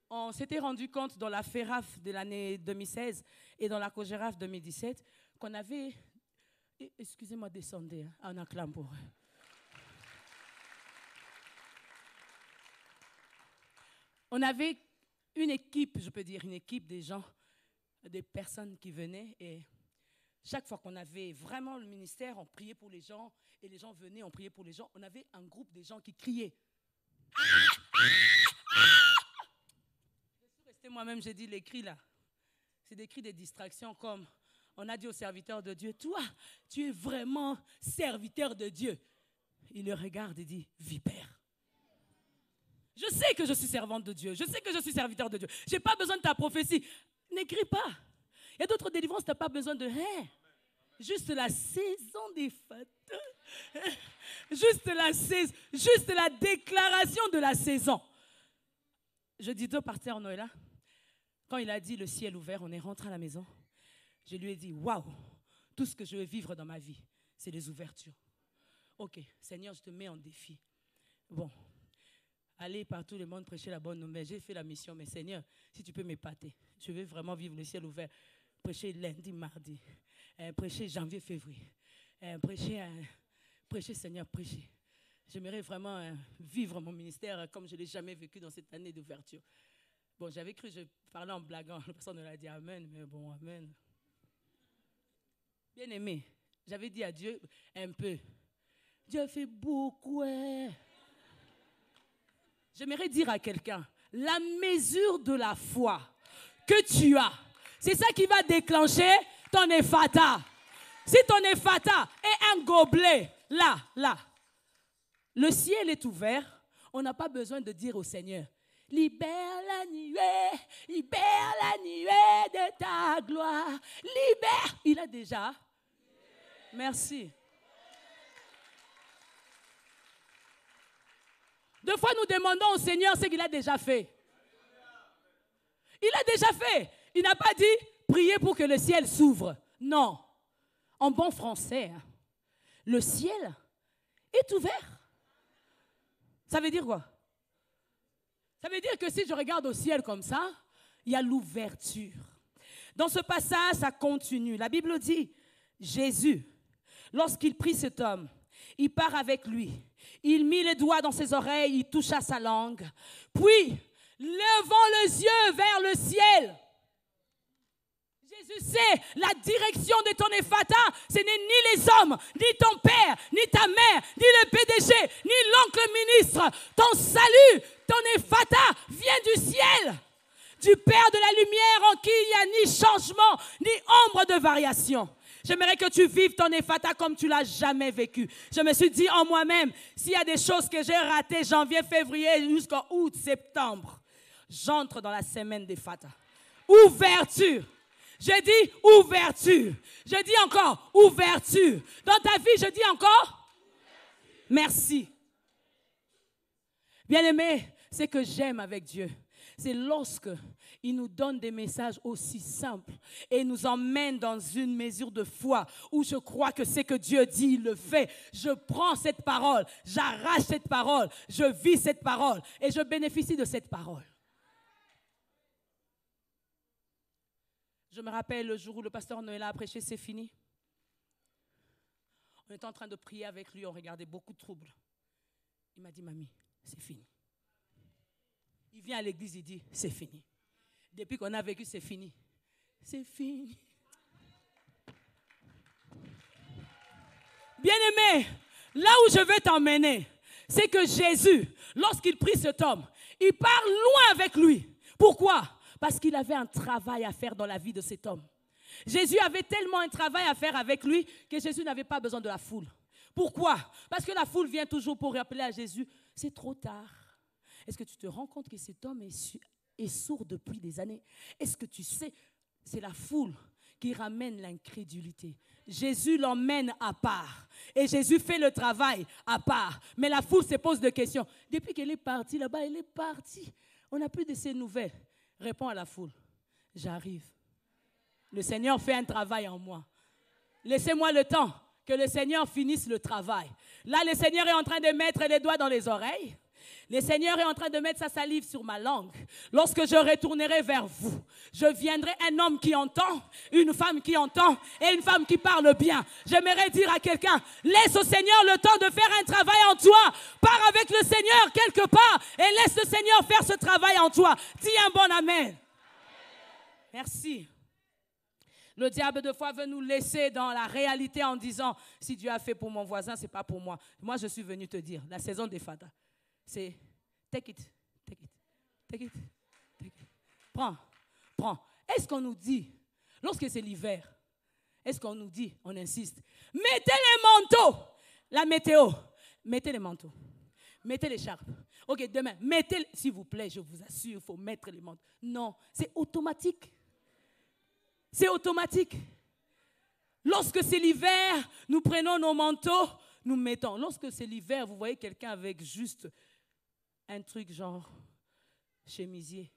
On s'était rendu compte dans la FERAF de l'année 2016 et dans la Cogéraf 2017 qu'on avait... Excusez-moi, descendez, on acclame pour eux. On avait une équipe, je peux dire, une équipe des gens, des personnes qui venaient et chaque fois qu'on avait vraiment le ministère, on priait pour les gens et les gens venaient, on priait pour les gens. On avait un groupe de gens qui criaient. Moi-même, j'ai dit les cris là, c'est des cris de distraction comme on a dit au serviteur de Dieu, toi, tu es vraiment serviteur de Dieu. Il le regarde et dit, vipère. Je sais que je suis servante de Dieu, je sais que je suis serviteur de Dieu. Je n'ai pas besoin de ta prophétie. N'écris pas. Il y a d'autres délivrances, tu n'as pas besoin de rien. Juste la saison des fêtes. Juste la déclaration de la saison. Je dis au pasteur Noëlla, quand il a dit le ciel ouvert, on est rentré à la maison. Je lui ai dit, waouh, tout ce que je veux vivre dans ma vie, c'est les ouvertures. Ok, Seigneur, je te mets en défi. Bon, aller partout le monde prêcher la bonne nouvelle. J'ai fait la mission, mais Seigneur, si tu peux m'épater, je veux vraiment vivre le ciel ouvert. Prêcher lundi, mardi, prêcher janvier, février, prêcher Seigneur, prêcher. J'aimerais vraiment vivre mon ministère comme je ne l'ai jamais vécu dans cette année d'ouverture. Bon, j'avais cru, je parlais en blaguant, la personne l'a dit amen, mais bon, amen. Bien aimé, j'avais dit à Dieu un peu. Dieu fait beaucoup. J'aimerais dire à quelqu'un, la mesure de la foi que tu as, c'est ça qui va déclencher ton ephata. Si ton ephata est un gobelet, là, le ciel est ouvert, on n'a pas besoin de dire au Seigneur, libère la nuée de ta gloire, libère. Il a déjà. Merci. Deux fois, nous demandons au Seigneur ce qu'il a déjà fait. Il a déjà fait. Il n'a pas dit prier pour que le ciel s'ouvre. Non. En bon français, le ciel est ouvert. Ça veut dire quoi? Ça veut dire que si je regarde au ciel comme ça, il y a l'ouverture. Dans ce passage, ça continue. La Bible dit, Jésus, lorsqu'il prit cet homme, il part avec lui. Il mit les doigts dans ses oreilles, il toucha sa langue. Puis, levant les yeux vers le ciel, Jésus sait la direction de ton ephata. Ce n'est ni les hommes, ni ton père, ni ta mère, ni le PDG, ni l'oncle ministre. Ton salut, ton ephata vient du ciel, du Père de la lumière en qui il n'y a ni changement, ni ombre de variation. J'aimerais que tu vives ton ephata comme tu ne l'as jamais vécu. Je me suis dit en moi-même, s'il y a des choses que j'ai ratées, janvier, février, jusqu'en août, septembre, j'entre dans la semaine d'ephata. Ouverture. Je dis ouverture. Je dis encore ouverture. Dans ta vie, je dis encore merci. Bien-aimé, ce que j'aime avec Dieu, c'est lorsque il nous donne des messages aussi simples et nous emmène dans une mesure de foi où je crois que ce que Dieu dit, il le fait. Je prends cette parole, j'arrache cette parole, je vis cette parole et je bénéficie de cette parole. Je me rappelle le jour où le pasteur Noëlla a prêché, c'est fini. On était en train de prier avec lui, on regardait beaucoup de troubles. Il m'a dit, mamie, c'est fini. Il vient à l'église, il dit, c'est fini. Depuis qu'on a vécu, c'est fini. C'est fini. Bien-aimé, là où je veux t'emmener, c'est que Jésus, lorsqu'il prit cet homme, il part loin avec lui. Pourquoi? Parce qu'il avait un travail à faire dans la vie de cet homme. Jésus avait tellement un travail à faire avec lui que Jésus n'avait pas besoin de la foule. Pourquoi? Parce que la foule vient toujours pour rappeler à Jésus, c'est trop tard. Est-ce que tu te rends compte que cet homme est sourd depuis des années? Est-ce que tu sais, c'est la foule qui ramène l'incrédulité. Jésus l'emmène à part. Et Jésus fait le travail à part. Mais la foule se pose des questions. Depuis qu'elle est partie là-bas, elle est partie. On n'a plus de ses nouvelles. Réponds à la foule. J'arrive. Le Seigneur fait un travail en moi. Laissez-moi le temps que le Seigneur finisse le travail. Là, le Seigneur est en train de mettre les doigts dans les oreilles. Le Seigneur est en train de mettre sa salive sur ma langue. Lorsque je retournerai vers vous, je viendrai un homme qui entend, une femme qui entend et une femme qui parle bien. J'aimerais dire à quelqu'un, laisse au Seigneur le temps de faire un travail en toi. Pars avec le Seigneur quelque part et laisse le Seigneur faire ce travail en toi. Dis un bon amen. Merci. Le diable, de fois, veut nous laisser dans la réalité en disant, si Dieu a fait pour mon voisin, ce n'est pas pour moi. Moi, je suis venu te dire, la saison des fatas, c'est take it, take it, take it, take it. Prends, prends. Est-ce qu'on nous dit, lorsque c'est l'hiver, est-ce qu'on nous dit, on insiste, mettez les manteaux, la météo, mettez les manteaux, mettez les charpes. Ok, demain, mettez, s'il vous plaît, je vous assure, il faut mettre les manteaux. Non, c'est automatique. C'est automatique. Lorsque c'est l'hiver, nous prenons nos manteaux, nous mettons. Lorsque c'est l'hiver, vous voyez quelqu'un avec juste un truc genre chemisier.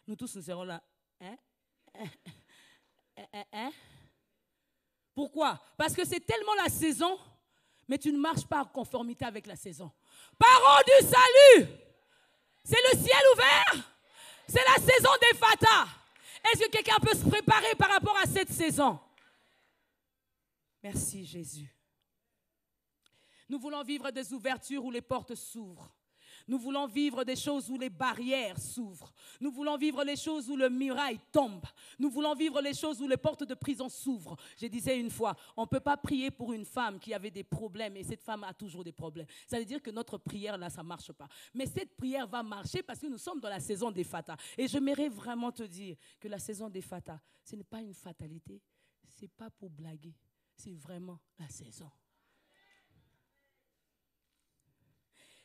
Nous tous, nous serons là. Hein? Pourquoi? Parce que c'est tellement la saison, mais tu ne marches pas en conformité avec la saison. Parole du salut! C'est le ciel ouvert. C'est la saison des Fata. Est-ce que quelqu'un peut se préparer par rapport à cette saison? Merci Jésus. Nous voulons vivre des ouvertures où les portes s'ouvrent. Nous voulons vivre des choses où les barrières s'ouvrent. Nous voulons vivre les choses où le muraille tombe. Nous voulons vivre les choses où les portes de prison s'ouvrent. Je disais une fois, on ne peut pas prier pour une femme qui avait des problèmes et cette femme a toujours des problèmes. Ça veut dire que notre prière là, ça ne marche pas. Mais cette prière va marcher parce que nous sommes dans la saison des Fata. Et j'aimerais vraiment te dire que la saison des Fata, ce n'est pas une fatalité. Ce n'est pas pour blaguer. C'est vraiment la saison.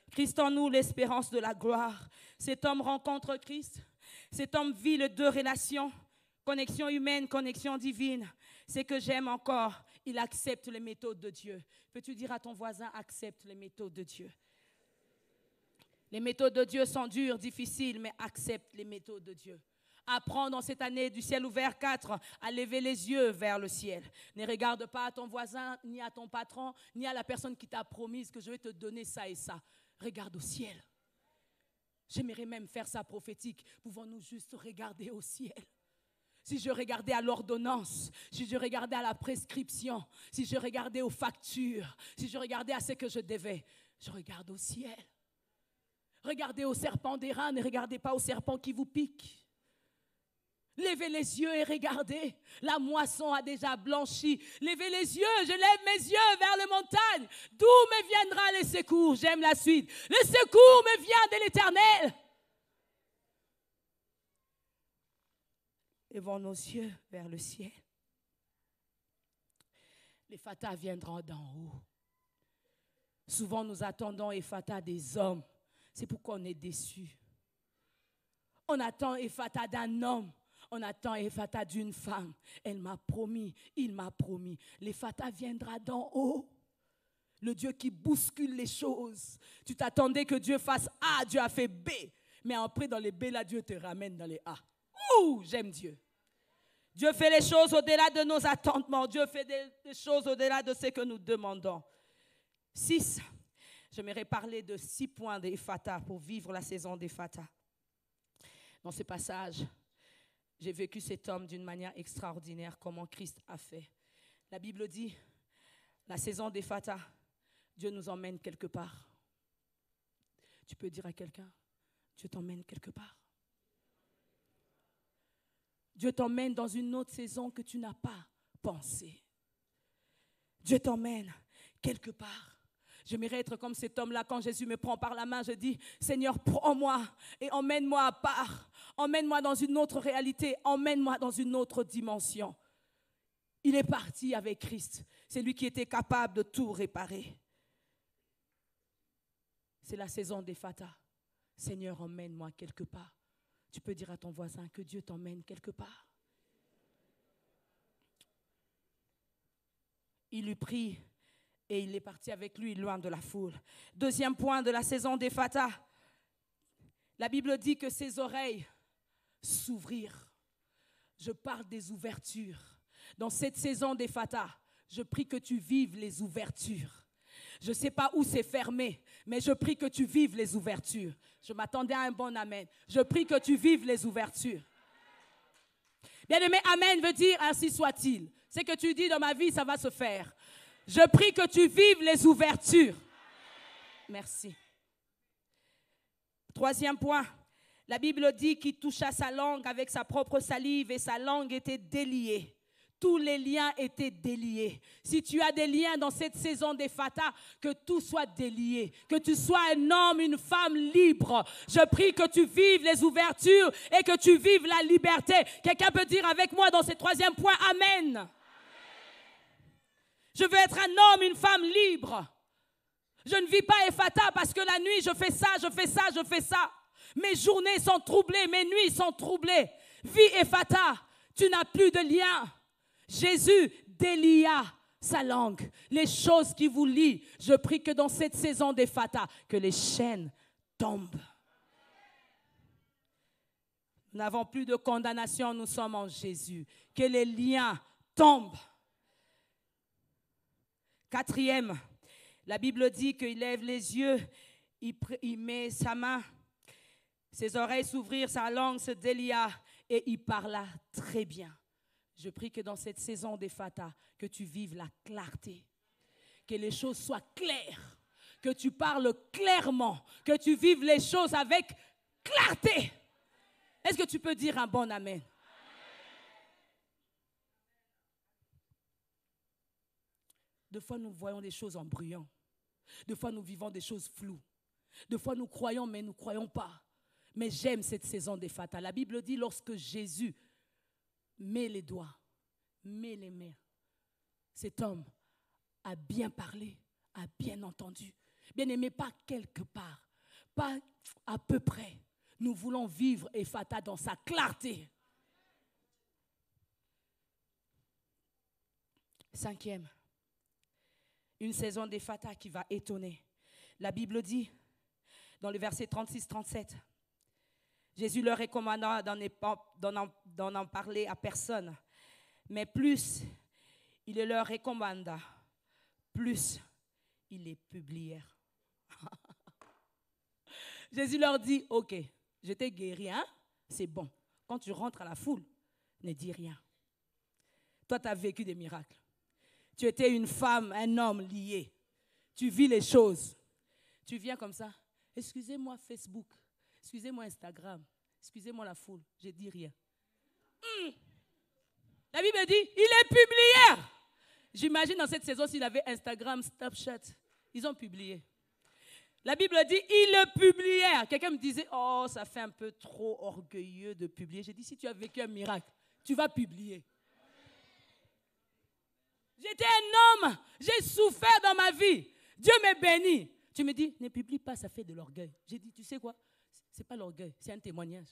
Christ en nous, l'espérance de la gloire. Cet homme rencontre Christ. Cet homme vit les deux relations, connexion humaine, connexion divine. C'est que j'aime encore, il accepte les méthodes de Dieu. Peux-tu dire à ton voisin, accepte les méthodes de Dieu? Les méthodes de Dieu sont dures, difficiles, mais accepte les méthodes de Dieu. Apprends dans cette année du ciel ouvert 4 à lever les yeux vers le ciel. Ne regarde pas à ton voisin, ni à ton patron, ni à la personne qui t'a promis que je vais te donner ça et ça. Regarde au ciel. J'aimerais même faire ça prophétique. Pouvons-nous juste regarder au ciel? Si je regardais à l'ordonnance, si je regardais à la prescription, si je regardais aux factures, si je regardais à ce que je devais, je regarde au ciel. Regardez au serpent d'airain, ne regardez pas au serpent qui vous pique. Levez les yeux et regardez, la moisson a déjà blanchi. Levez les yeux, je lève mes yeux vers les montagnes. D'où me viendra le secours? J'aime la suite. Le secours me vient de l'Éternel. Levons nos yeux vers le ciel. Les Fata viendront d'en haut. Souvent nous attendons les Fata des hommes. C'est pourquoi on est déçus. On attend les Fata d'un homme. On attend Ephata d'une femme. Elle m'a promis, il m'a promis. L'Ephata viendra d'en haut. Le Dieu qui bouscule les choses. Tu t'attendais que Dieu fasse A, Dieu a fait B. Mais après, dans les B, là, Dieu te ramène dans les A. Ouh, j'aime Dieu. Dieu fait les choses au-delà de nos attendements. Dieu fait des choses au-delà de ce que nous demandons. 6. J'aimerais parler de 6 points d'Ephata pour vivre la saison d'Ephata. Dans ce passage, j'ai vécu cet homme d'une manière extraordinaire, comment Christ a fait. La Bible dit, la saison d'Ephata, Dieu nous emmène quelque part. Tu peux dire à quelqu'un, Dieu t'emmène quelque part. Dieu t'emmène dans une autre saison que tu n'as pas pensé. Dieu t'emmène quelque part. J'aimerais être comme cet homme-là. Quand Jésus me prend par la main, je dis, Seigneur, prends-moi et emmène-moi à part. Emmène-moi dans une autre réalité. Emmène-moi dans une autre dimension. Il est parti avec Christ. C'est lui qui était capable de tout réparer. C'est la saison d'Ephata. Seigneur, emmène-moi quelque part. Tu peux dire à ton voisin que Dieu t'emmène quelque part. Il lui prie. Et il est parti avec lui loin de la foule. Deuxième point de la saison d'Ephata. La Bible dit que ses oreilles s'ouvrirent. Je parle des ouvertures. Dans cette saison d'Ephata, je prie que tu vives les ouvertures. Je ne sais pas où c'est fermé, mais je prie que tu vives les ouvertures. Je m'attendais à un bon amen. Je prie que tu vives les ouvertures. Bien-aimé, amen veut dire ainsi soit-il. Ce que tu dis dans ma vie, ça va se faire. Je prie que tu vives les ouvertures. Merci. Troisième point. La Bible dit qu'il toucha sa langue avec sa propre salive et sa langue était déliée. Tous les liens étaient déliés. Si tu as des liens dans cette saison d'Ephata, que tout soit délié. Que tu sois un homme, une femme libre. Je prie que tu vives les ouvertures et que tu vives la liberté. Quelqu'un peut dire avec moi dans ce troisième point, amen. Je veux être un homme, une femme libre. Je ne vis pas Ephata parce que la nuit, je fais ça, je fais ça, je fais ça. Mes journées sont troublées, mes nuits sont troublées. Vis Ephata, tu n'as plus de lien. Jésus délia sa langue. Les choses qui vous lient, je prie que dans cette saison d'Ephata, que les chaînes tombent. Nous n'avons plus de condamnation, nous sommes en Jésus. Que les liens tombent. 4e, la Bible dit qu'il lève les yeux, il met sa main, ses oreilles s'ouvrirent, sa langue se délia et il parla très bien. Je prie que dans cette saison des Fata, que tu vives la clarté, que les choses soient claires, que tu parles clairement, que tu vives les choses avec clarté. Est-ce que tu peux dire un bon amen? Des fois, nous voyons des choses en bruyant. Des fois, nous vivons des choses floues. Des fois, nous croyons, mais nous ne croyons pas. Mais j'aime cette saison des Fata. La Bible dit, lorsque Jésus met les doigts, met les mains, cet homme a bien parlé, a bien entendu. Bien aimé, pas quelque part, pas à peu près. Nous voulons vivre Ephata dans sa clarté. 5e, une saison d'Ephata qui va étonner. La Bible dit, dans le verset 36-37, Jésus leur recommanda d'en en parler à personne. Mais plus il leur recommanda, plus ils les publièrent. Jésus leur dit, ok, je t'ai guéri, hein? C'est bon. Quand tu rentres à la foule, ne dis rien. Toi, tu as vécu des miracles. Tu étais une femme, un homme lié. Tu vis les choses. Tu viens comme ça. Excusez-moi Facebook. Excusez-moi Instagram. Excusez-moi la foule. Je ne dis rien. La Bible dit, il est publié. J'imagine dans cette saison s'il avait Instagram, Snapchat. Ils ont publié. La Bible dit, ils le publièrent. Quelqu'un me disait, oh, ça fait un peu trop orgueilleux de publier. J'ai dit, si tu as vécu un miracle, tu vas publier. J'étais un homme, j'ai souffert dans ma vie. Dieu m'a béni. Tu me dis, ne publie pas, ça fait de l'orgueil. J'ai dit, tu sais quoi? Ce n'est pas l'orgueil, c'est un témoignage.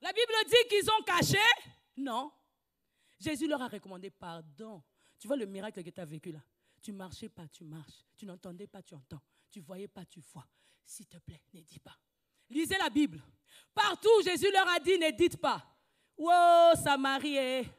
La Bible dit qu'ils ont caché. Non. Jésus leur a recommandé pardon. Tu vois le miracle que tu as vécu là? Tu ne marchais pas, tu marches. Tu n'entendais pas, tu entends. Tu ne voyais pas, tu vois. S'il te plaît, ne dis pas. Lisez la Bible. Partout, Jésus leur a dit, ne dites pas. Wow, Samarie.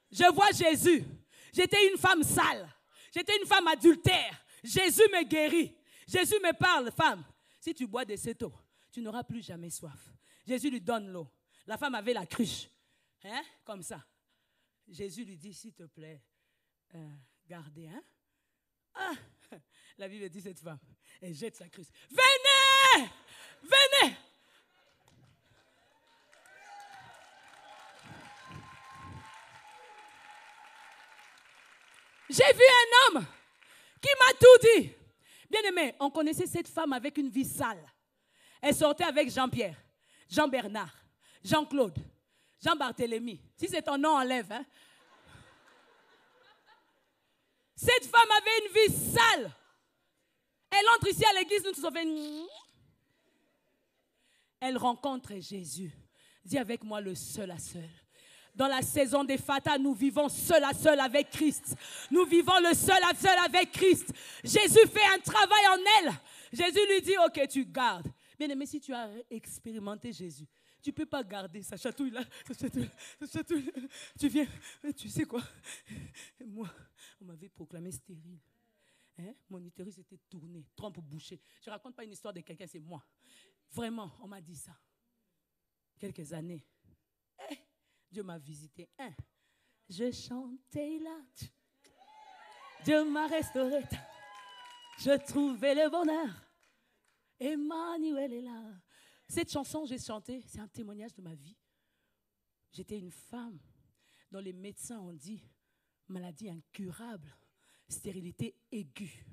Je vois Jésus. J'étais une femme sale. J'étais une femme adultère. Jésus me guérit. Jésus me parle, femme. Si tu bois de cette eau, tu n'auras plus jamais soif. Jésus lui donne l'eau. La femme avait la cruche. Hein? Comme ça. Jésus lui dit, s'il te plaît, gardez. Hein? Ah, la Bible dit cette femme. Elle jette sa cruche. Venez! Venez! J'ai vu un homme qui m'a tout dit. Bien aimé, on connaissait cette femme avec une vie sale. Elle sortait avec Jean-Pierre, Jean-Bernard, Jean-Claude, Jean-Barthélemy. Si c'est ton nom, enlève. Hein? Cette femme avait une vie sale. Elle entre ici à l'église, nous tous on fait... Elle rencontre Jésus. Dis avec moi le seul à seul. Dans la saison des Fata, nous vivons seul à seul avec Christ. Nous vivons le seul à seul avec Christ. Jésus fait un travail en elle. Jésus lui dit, ok, tu gardes. Bien aimé, si tu as expérimenté Jésus, tu ne peux pas garder, ça chatouille là, ça chatouille. Tu viens, tu sais quoi? Moi, on m'avait proclamé stérile. Hein? Mon utérus était tourné, trompe bouchée. Je ne raconte pas une histoire de quelqu'un, c'est moi. Vraiment, on m'a dit ça. Quelques années. Dieu m'a visité. Je chantais là. Dieu m'a restauré. Je trouvais le bonheur. Emmanuel est là. Cette chanson, j'ai chanté, c'est un témoignage de ma vie. J'étais une femme dont les médecins ont dit maladie incurable, stérilité aiguë.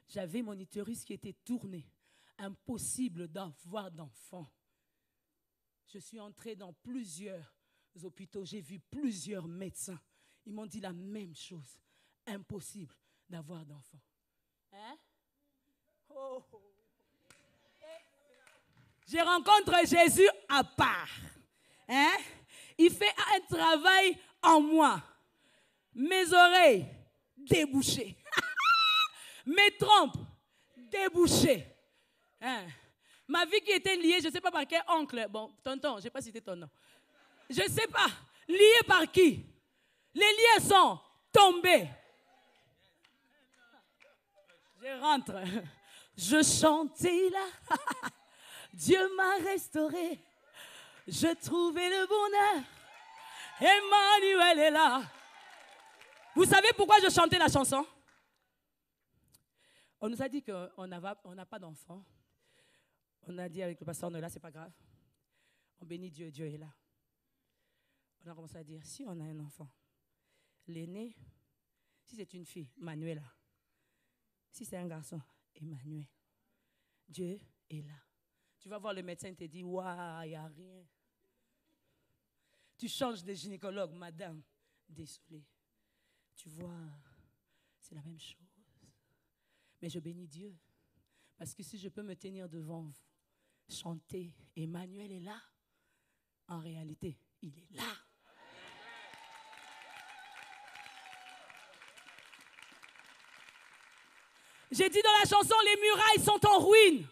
J'avais mon utérus qui était tourné. Impossible d'avoir d'enfant. Je suis entrée dans plusieurs hôpitaux, j'ai vu plusieurs médecins. Ils m'ont dit la même chose. Impossible d'avoir d'enfant. Hein? Oh. Je rencontre Jésus à part. Hein? Il fait un travail en moi. Mes oreilles débouchées. Mes trompes débouchées. Hein? Ma vie qui était liée, je ne sais pas par quel oncle. Bon, tonton, je n'ai pas cité ton nom. Je ne sais pas. Liée par qui? Les liens sont tombés. Je rentre. Je chantais là. Dieu m'a restauré. Je trouvais le bonheur. Emmanuel est là. Vous savez pourquoi je chantais la chanson? On nous a dit qu'on n'a pas d'enfant. On a dit avec le pasteur, on est là, c'est pas grave. On bénit Dieu, Dieu est là. On a commencé à dire, si on a un enfant, l'aîné, si c'est une fille, Manuela. Si c'est un garçon, Emmanuel. Dieu est là. Tu vas voir le médecin, il te dit, waouh, il n'y a rien. Tu changes de gynécologue, madame, désolé. Tu vois, c'est la même chose. Mais je bénis Dieu. Parce que si je peux me tenir devant vous, chanter, Emmanuel est là, en réalité, il est là. J'ai dit dans la chanson, les murailles sont en ruine.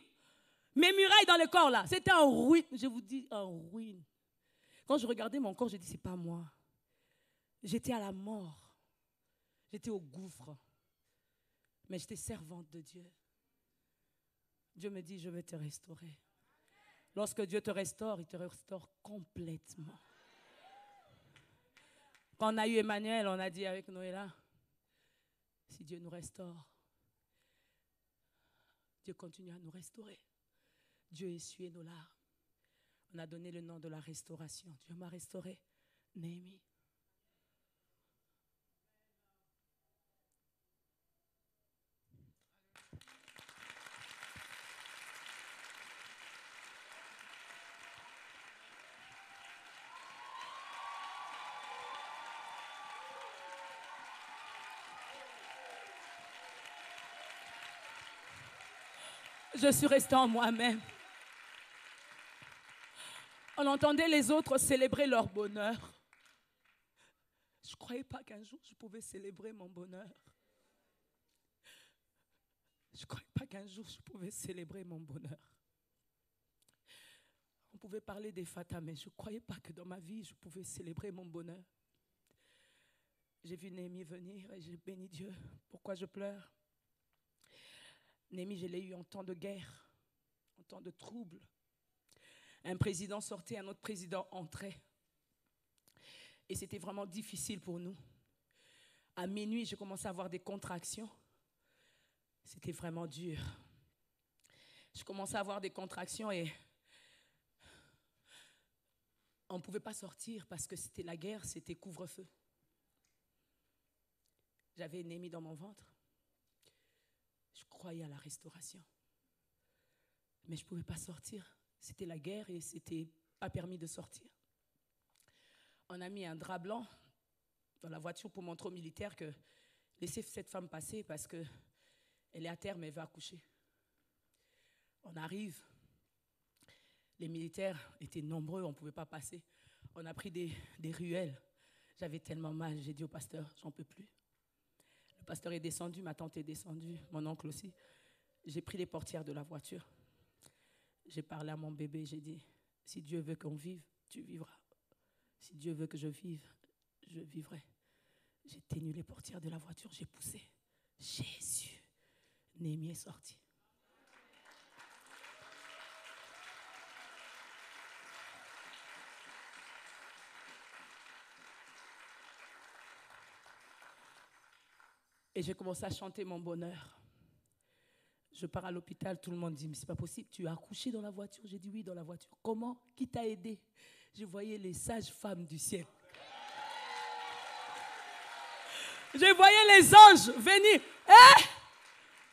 Mes murailles dans le corps là, c'était en ruine. Je vous dis en ruine. Quand je regardais mon corps, je dis c'est pas moi. J'étais à la mort. J'étais au gouffre. Mais j'étais servante de Dieu. Dieu me dit, je vais te restaurer. Lorsque Dieu te restaure, il te restaure complètement. Quand on a eu Emmanuel, on a dit avec Noëlla, si Dieu nous restaure, Dieu continue à nous restaurer. Dieu essuie nos larmes. On a donné le nom de la restauration. Dieu m'a restauré. Néhémie. Je suis restée en moi-même. On entendait les autres célébrer leur bonheur. Je ne croyais pas qu'un jour je pouvais célébrer mon bonheur. Je ne croyais pas qu'un jour je pouvais célébrer mon bonheur. On pouvait parler des Fata, mais je ne croyais pas que dans ma vie je pouvais célébrer mon bonheur. J'ai vu Néhémie venir et j'ai béni Dieu. Pourquoi je pleure? Néhémie, je l'ai eu en temps de guerre, en temps de trouble. Un président sortait, un autre président entrait. Et c'était vraiment difficile pour nous. À minuit, j'ai commencé à avoir des contractions. C'était vraiment dur. Je commençais à avoir des contractions et on ne pouvait pas sortir parce que c'était la guerre, c'était couvre-feu. J'avais Néhémie dans mon ventre. Je croyais à la restauration. Mais je ne pouvais pas sortir. C'était la guerre et ce n'était pas permis de sortir. On a mis un drap blanc dans la voiture pour montrer aux militaires que laissez cette femme passer parce qu'elle est à terre mais elle va accoucher. On arrive. Les militaires étaient nombreux, on ne pouvait pas passer. On a pris des ruelles. J'avais tellement mal, j'ai dit au pasteur, j'en peux plus. Le pasteur est descendu, ma tante est descendue, mon oncle aussi. J'ai pris les portières de la voiture. J'ai parlé à mon bébé, j'ai dit, si Dieu veut qu'on vive, tu vivras. Si Dieu veut que je vive, je vivrai. J'ai tenu les portières de la voiture, j'ai poussé. Jésus, Néhémie est sorti. Et j'ai commencé à chanter mon bonheur. Je pars à l'hôpital, tout le monde dit, mais c'est pas possible, tu as accouché dans la voiture? J'ai dit oui, dans la voiture. Comment? Qui t'a aidé? Je voyais les sages-femmes du ciel. Je voyais les anges venir.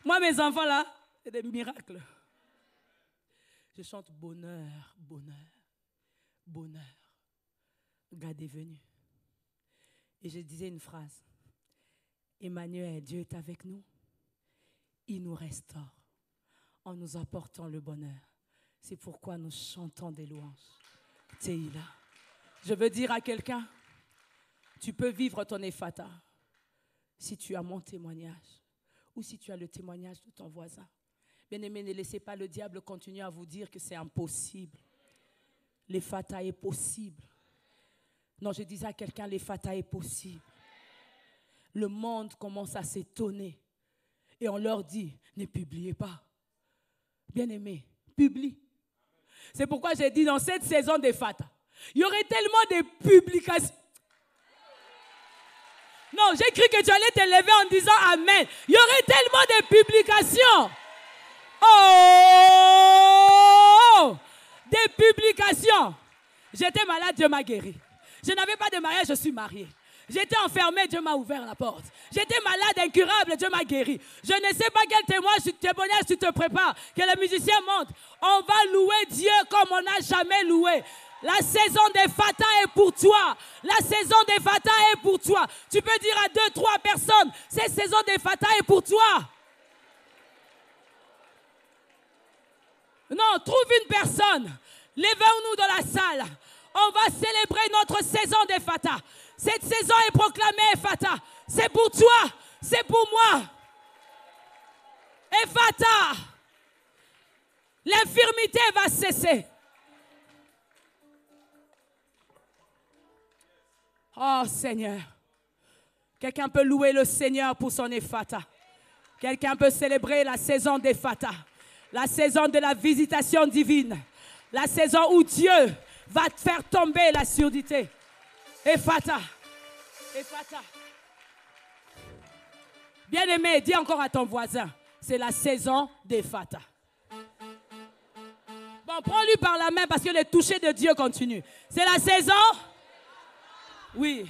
Moi, mes enfants là, c'est des miracles. Je chante bonheur, bonheur, bonheur. God est venu. Et je disais une phrase. Emmanuel, Dieu est avec nous. Il nous restaure en nous apportant le bonheur. C'est pourquoi nous chantons des louanges. Teïla. Je veux dire à quelqu'un, tu peux vivre ton Ephata si tu as mon témoignage ou si tu as le témoignage de ton voisin. Bien-aimés, ne laissez pas le diable continuer à vous dire que c'est impossible. L'Ephata est possible. Non, je disais à quelqu'un, l'Ephata est possible. Le monde commence à s'étonner. Et on leur dit, ne publiez pas. Bien-aimés, publie. C'est pourquoi j'ai dit dans cette saison d'Ephata, il y aurait tellement de publications. Non, j'ai cru que tu allais te lever en disant Amen. Il y aurait tellement de publications. Oh! Des publications. J'étais malade, Dieu m'a guéri. Je n'avais pas de mariage, je suis mariée. J'étais enfermée, Dieu m'a ouvert la porte. J'étais malade, incurable, Dieu m'a guéri. Je ne sais pas quel témoignage tu te prépares. Que les musiciens montent. On va louer Dieu comme on n'a jamais loué. La saison d'Ephata est pour toi. La saison d'Ephata est pour toi. Tu peux dire à 2, 3 personnes, cette saison d'Ephata est pour toi. Non, trouve une personne. Levons-nous dans la salle. On va célébrer notre saison d'Ephata. Cette saison est proclamée Ephata. C'est pour toi, c'est pour moi. Ephata. L'infirmité va cesser. Oh Seigneur. Quelqu'un peut louer le Seigneur pour son Ephata. Quelqu'un peut célébrer la saison d'Ephata. La saison de la visitation divine. La saison où Dieu va te faire tomber la surdité. Ephata. Ephata. Bien-aimé, dis encore à ton voisin, c'est la saison d'Ephata. Bon, prends-lui par la main parce que le toucher de Dieu continue. C'est la saison? Oui.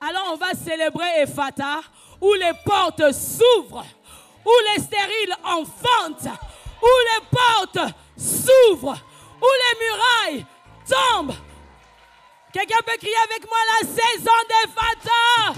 Alors on va célébrer Ephata, où les portes s'ouvrent, où les stériles enfantent, où les portes s'ouvrent, où les murailles tombent. Quelqu'un peut crier avec moi la saison d'Ephata.